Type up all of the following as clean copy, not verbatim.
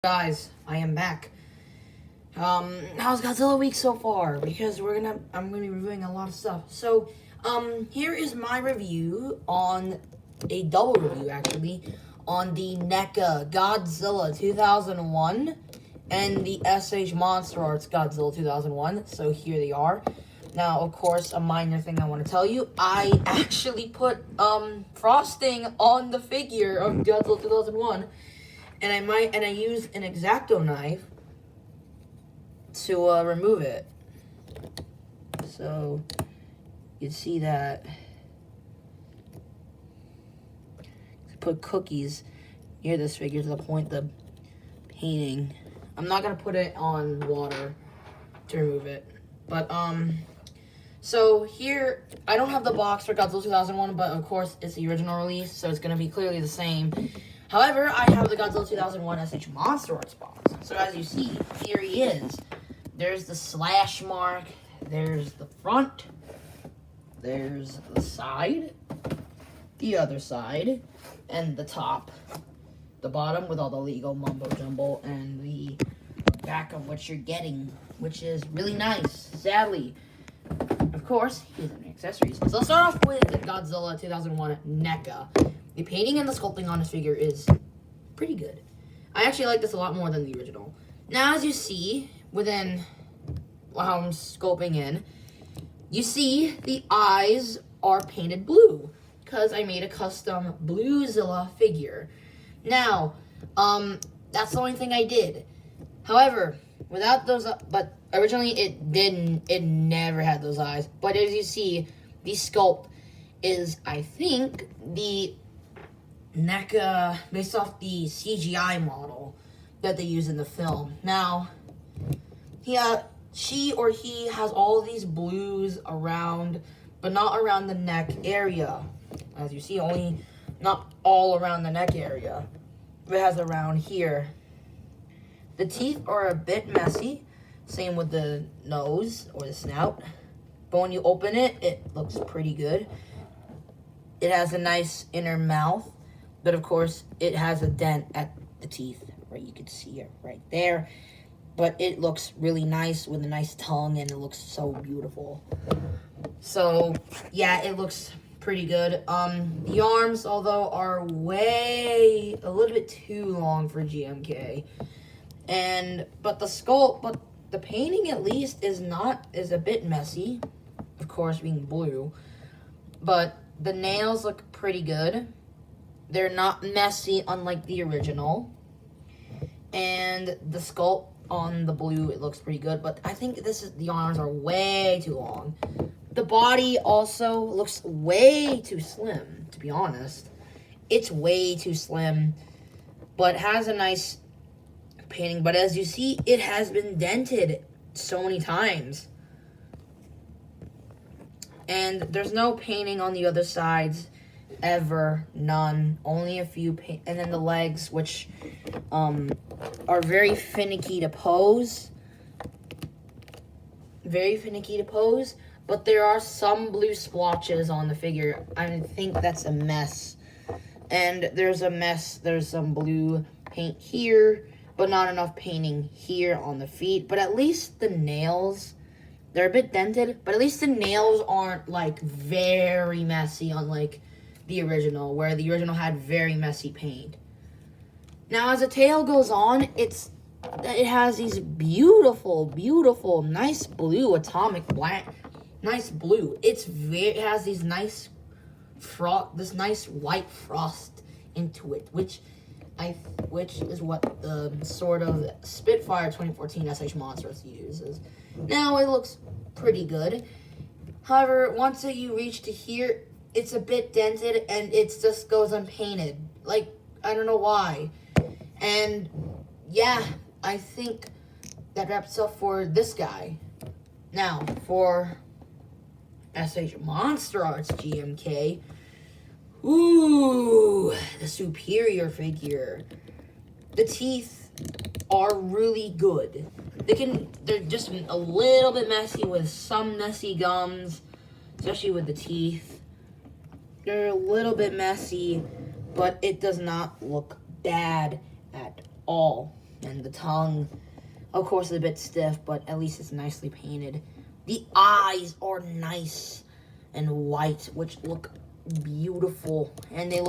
Guys, I am back. How's Godzilla week so far? Because I'm gonna be reviewing a lot of stuff. So, here is my review on a double review actually on the Neca Godzilla 2001 and the SH Monster Arts Godzilla 2001. So here they are. Now, of course, a minor thing I want to tell you, I actually put frosting on the figure of Godzilla 2001. And I used an X-Acto knife to remove it. So you can see that. Put cookies near this figure to the point the painting. I'm not gonna put it on water to remove it, but so here I don't have the box for Godzilla 2001, but of course it's the original release, so it's gonna be clearly the same. However, I have the Godzilla 2001 SH Monster Arts box. So as you see, here he is. There's the slash mark. There's the front. There's the side. The other side. And the top. The bottom with all the legal mumbo jumbo. And the back of what you're getting, which is really nice. Sadly, of course, here's an accessories. So let's start off with the Godzilla 2001 Neca. The painting and the sculpting on his figure is pretty good. I actually like this a lot more than the original. Now, as you see, within how I'm scoping in, you see the eyes are painted blue because I made a custom Bluezilla figure. Now, that's the only thing I did. However, without those, but originally it never had those eyes. But as you see, the sculpt is, I think, the Neca based off the CGI model that they use in the film. Now, she or he has all of these blues around, but not around the neck area. As you see, only not all around the neck area. It has around here. The teeth are a bit messy. Same with the nose or the snout. But when you open it, it looks pretty good. It has a nice inner mouth. But of course, it has a dent at the teeth, right? You can see it right there. But it looks really nice with a nice tongue, and it looks so beautiful. So, yeah, it looks pretty good. The arms, although, are a little bit too long for GMK. But the painting at least is a bit messy. Of course, being blue. But the nails look pretty good. They're not messy, unlike the original. And the sculpt on the blue, it looks pretty good. But I think the arms are way too long. The body also looks way too slim, to be honest. It's way too slim. But has a nice painting. But as you see, it has been dented so many times. And there's no painting on the other sides. Ever. None. Only a few and then the legs, which are very finicky to pose. Very finicky to pose. But there are some blue splotches on the figure. I think that's a mess. And there's some blue paint here, but not enough painting here on the feet. But at least the nails, they're a bit dented, but at least the nails aren't like very messy, unlike the original, where the original had very messy paint. Now, as the tail goes on, it has these beautiful, nice blue, atomic black, nice blue. It has these nice this nice white frost into it, which is what the sort of Spitfire 2014 SH Monsters uses. Now, it looks pretty good. However, once you reach to here, it's a bit dented, and it just goes unpainted. Like, I don't know why. And, yeah, I think that wraps up for this guy. Now, for SH Monster Arts GMK, ooh, the superior figure. The teeth are really good. They're just a little bit messy with some messy gums, especially with the teeth. They're a little bit messy, but it does not look bad at all. And the tongue, of course, is a bit stiff, but at least it's nicely painted. The eyes are nice and white, which look beautiful. And they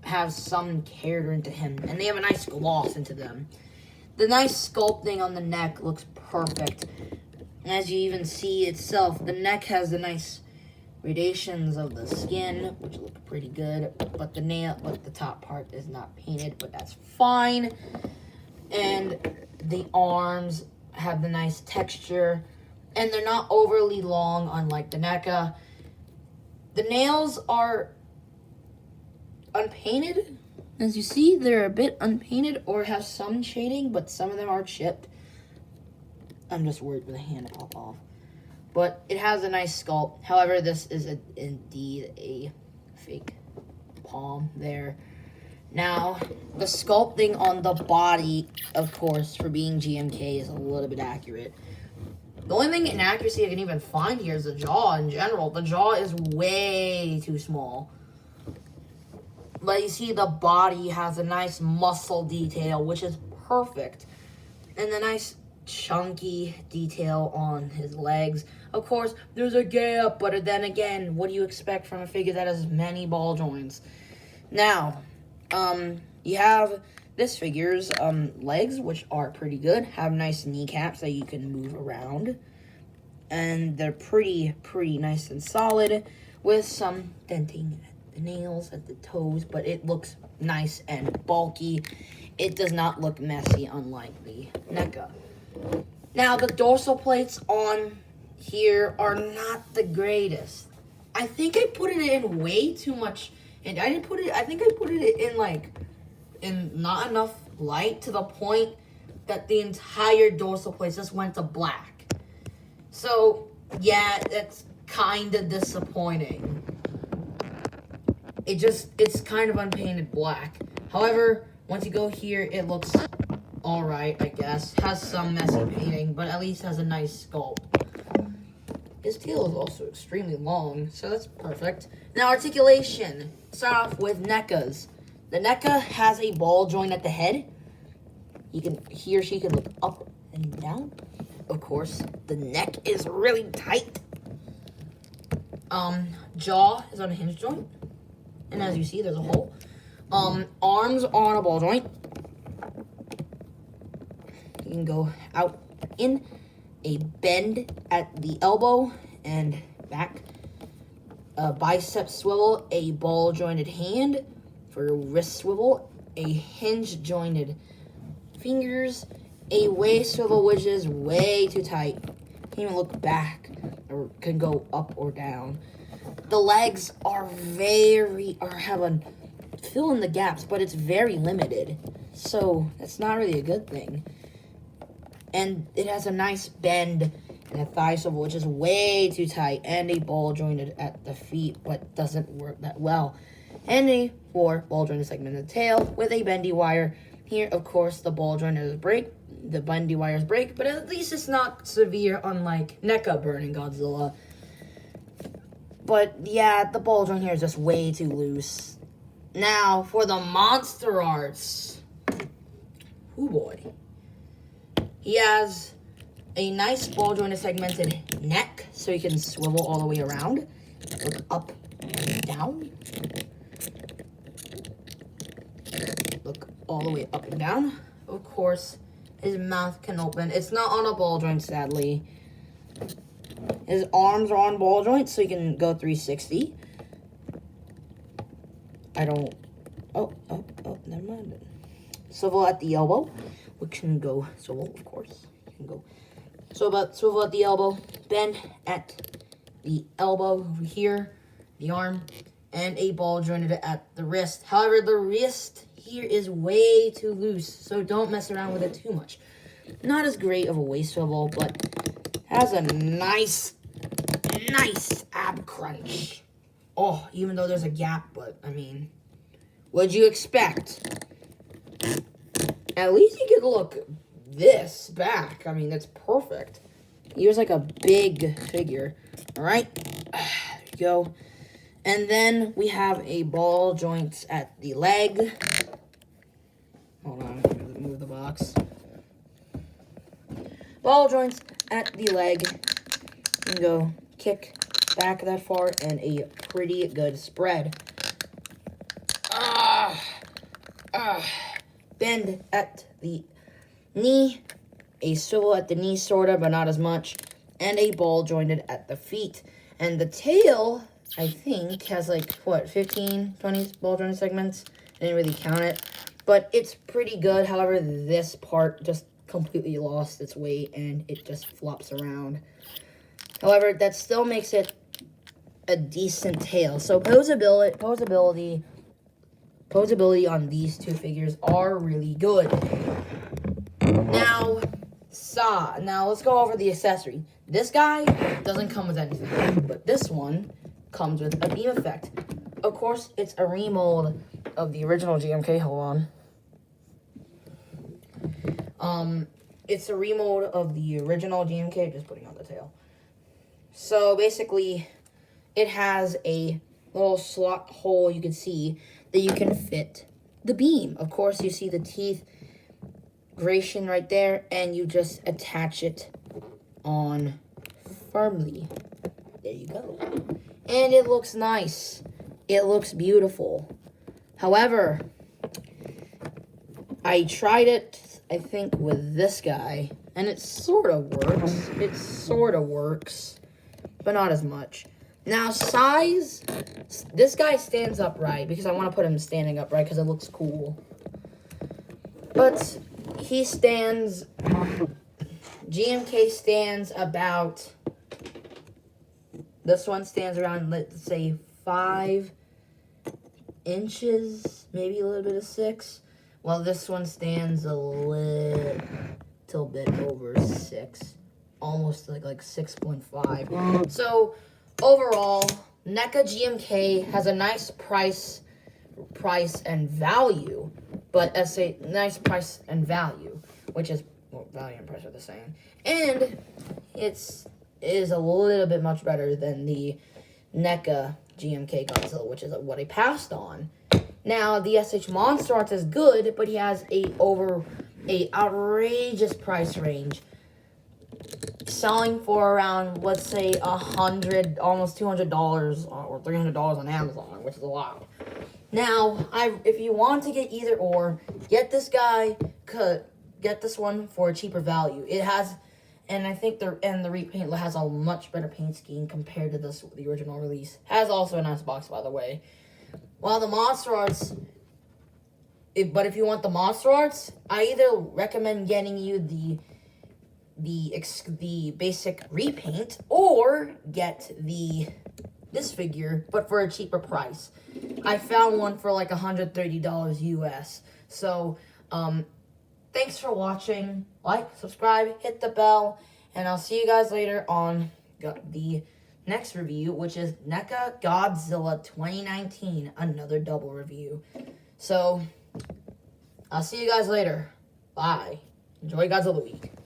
have some character into him. And they have a nice gloss into them. The nice sculpting on the neck looks perfect. As you even see itself, the neck has the nice gradations of the skin, which look pretty good. But the top part is not painted, but that's fine. And the arms have the nice texture. And they're not overly long, unlike the Neca. The nails are unpainted. As you see, they're a bit unpainted or have some shading, but some of them are chipped. I'm just worried for the hand to pop off. But it has a nice sculpt. However, this is indeed a fake palm there. Now, the sculpting on the body, of course, for being GMK is a little bit accurate. The only thing inaccuracy I can even find here is the jaw in general. The jaw is way too small. But you see the body has a nice muscle detail, which is perfect. And the nice chunky detail on his legs. Of course, there's a gap, but then again, what do you expect from a figure that has many ball joints? Now, you have this figure's legs, which are pretty good. Have nice kneecaps that you can move around. And they're pretty nice and solid with some denting at the nails, at the toes, but it looks nice and bulky. It does not look messy, unlike the Neca. Now, the dorsal plates on here are not the greatest. I think I put it in way too much, and I think I put it in not enough light to the point that the entire dorsal plate just went to black. So, yeah, that's kind of disappointing. It's kind of unpainted black. However, once you go here, it looks alright, I guess. Has some messy painting, but at least has a nice sculpt. His tail is also extremely long, so that's perfect. Now, articulation. Start off with Neca's. The Neca has a ball joint at the head. He or she can look up and down. Of course, the neck is really tight. Jaw is on a hinge joint. And as you see, there's a hole. Arms are on a ball joint. You can go out in a bend at the elbow and back. A bicep swivel, a ball jointed hand for your wrist swivel, a hinge jointed fingers, a waist swivel which is way too tight. Can't even look back or can go up or down. The legs are fill in the gaps, but it's very limited. So that's not really a good thing. And it has a nice bend and a thigh swivel, which is way too tight, and a ball jointed at the feet, but doesn't work that well. And a 4 ball jointed segment in the tail with a bendy wire. Here, of course, the ball jointers break, the bendy wires break, but at least it's not severe, unlike Neca burning Godzilla. But yeah, the ball joint here is just way too loose. Now, for the monster arts. Oh boy. He has a nice ball jointed segmented neck, so he can swivel all the way around. Look up and down. Look all the way up and down. Of course, his mouth can open. It's not on a ball joint, sadly. His arms are on ball joints, so he can go 360. Never mind. Swivel at the elbow, which can go swivel, of course. You can go swivel at the elbow, bend at the elbow over here, the arm, and a ball jointed at the wrist. However, the wrist here is way too loose, so don't mess around with it too much. Not as great of a waist swivel, but has a nice ab crunch. Oh, even though there's a gap, but I mean, what'd you expect? At least he could look this back. I mean, that's perfect. He was like a big figure. All right, there you go. And then we have a ball joint at the leg. Hold on, I'm gonna move the box. ball joints at the leg. You can go kick back that far and a pretty good spread. Bend at the knee, a swivel at the knee, sort of, but not as much, and a ball jointed at the feet. And the tail, I think, has like, what, 15, 20 ball jointed segments? I didn't really count it, but it's pretty good. However, this part just completely lost its weight, and it just flops around. However, that still makes it a decent tail. So posability on these two figures are really good. Now let's go over the accessory. This guy doesn't come with anything, but this one comes with a beam effect. Of course, it's a remold of the original GMK. Hold on. It's a remold of the original GMK, just putting on the tail. So basically, it has a little slot hole you can see that you can fit the beam. Of course, you see the teeth gration right there, and you just attach it on firmly. There you go. And it looks nice. It looks beautiful. However, I tried it, I think, with this guy, and it sort of works. It sort of works, but not as much. Now, size, this guy stands upright because I want to put him standing upright because it looks cool. But he stands, GMK stands about, this one stands around, let's say, 5 inches, maybe a little bit of 6. Well, this one stands a little bit over 6, almost like 6.5. So, overall, Neca GMK has a nice price and value, but as a nice price and value, which is, well, value and price are the same, and it is a little bit much better than the Neca GMK Godzilla, which is what I passed on. Now, the SH Monster Arts is good, but he has a outrageous price range, selling for around, let's say, $100, almost $200 or $300 on Amazon, which is a lot. Now, if you want to get either or, get this guy, get this one for a cheaper value. It has, and I think the repaint has a much better paint scheme compared to the original release. Has also a nice box, by the way. While the Monster Arts, but if you want the Monster Arts, I either recommend getting you the basic repaint, or get this figure, but for a cheaper price. I found one for like $130 US. So, thanks for watching. Like, subscribe, hit the bell, and I'll see you guys later on the next review, which is Neca Godzilla 2019, another double review. So, I'll see you guys later. Bye. Enjoy Godzilla week.